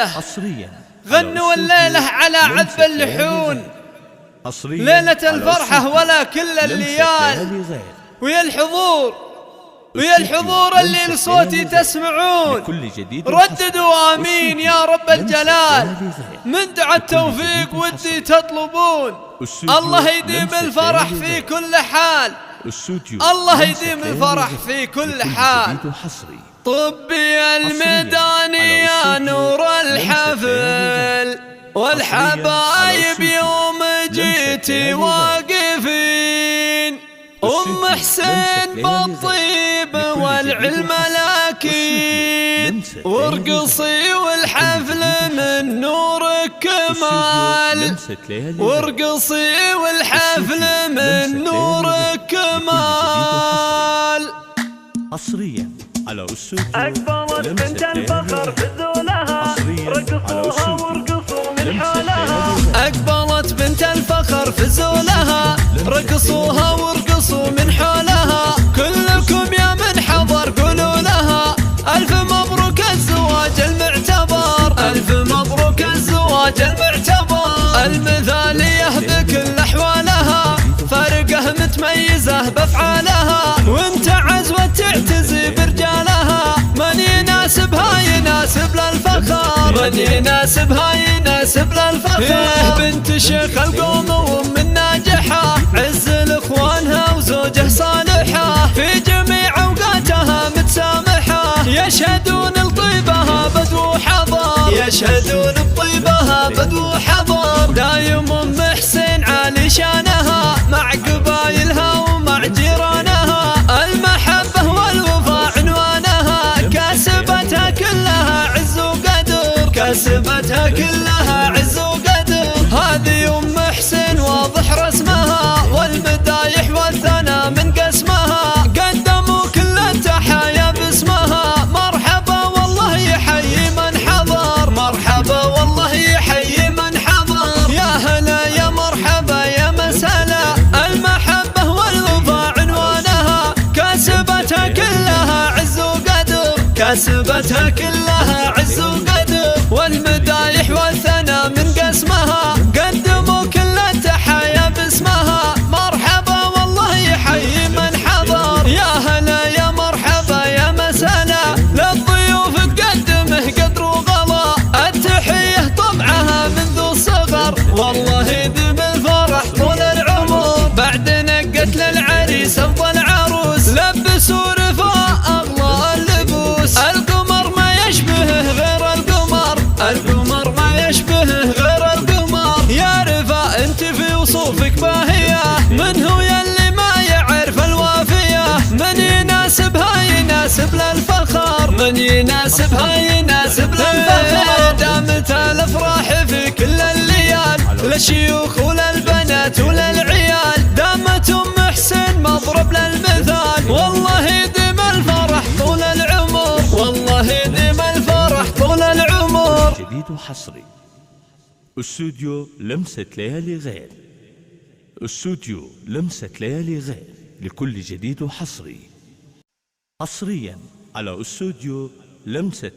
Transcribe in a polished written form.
الليلة غنوا الليلة على عذب اللحون، ليلة الفرحة ولا كل الليال. ويا الحضور اللي لصوتي تسمعون، رددوا آمين يا رب الجلال. من دعا التوفيق ودي تطلبون، الله يديم الفرح في كل حال، الله يديم الفرح في كل حال. طبي الميدان يا نور الحفل، والحبايب يوم جيتي واقفين. أم حسين بالطيب والعلم لكن، وارقصي والحفل من نورك كمال، وارقصي والحفل من نورك كمال. حصريا على أستوديو أقبلت بنت الفخر بذولها، رقصوها وارقصوا من حولها. أقبلت بنت الفخر في زولها، رقصوها وارقصوا من حولها. كلكم يا من حضر قولوا لها ألف مبروك الزواج المعتبر، ألف مبروك الزواج المعتبر. المثالية بكل أحوالها، فارقة متميزة بأفعالها، وانت عزوة تعتزي برجالها. من يناسبها يناسب للفخر، من يناسبها يناسب للفخر. بنت شيخ القوم وام الناجحة، عز لاخوانها وزوجه صالحة، في جميع اوقاتها متسامحة. يشهدون لطيبها بدو حضر، يشهدون بطيبها بدو حضر. دايم ام حسين عالي شانها، مع قبايلها ومع جيرانها. المحبة والوفاء عنوانها، كاسبتها كلها عز وقدر، كاسبتها كلها عز وقدر. هذه ام حسين واضح رسمها، والمدايح والثنى من قسمها. قدموا كل التحايا باسمها، مرحبا والله يحيي من حضر، مرحبا والله يحيي من حضر. يا هلا يا مرحبا يا مسهلا، المحبة والوفاء عنوانها. كاسبتها كلها عز وقدر، كاسبتها كلها عز وقدر. والمدايح والثنى من قسمها، قدموا كل التحايا باسمها. مرحبا والله يحيي من حضر. يا هلا يا مرحبا يا مسهلا، للضيوف تقدمه قدر وغلا. التحية طبعها منذ الصغر، والله يديم الفرح طول العمر. بعد نقت للعريس افضل عروس، لبسوا رفاء اغلى اللبوس. القمر ما يشبهه غير القمر، القمر ما يشبهه غير القمر. يا رفاء انت في وصوفك باهية، من هو يلي ما يعرف الوافية. من يناسبها يناسب للفخر، من يناسبها يناسب للفخر. دامت الافراح في كل الليال، للشيوخ وللبنات وللعيال. دامت ام حسين مضرب للمثال، والله يديم الفرح طول العمر، والله يديم الفرح طول العمر. جديد وحصري استوديو لمسة ليالي غير، استوديو لمسة ليالي غير لكل جديد وحصري. حصريا على استوديو لمسة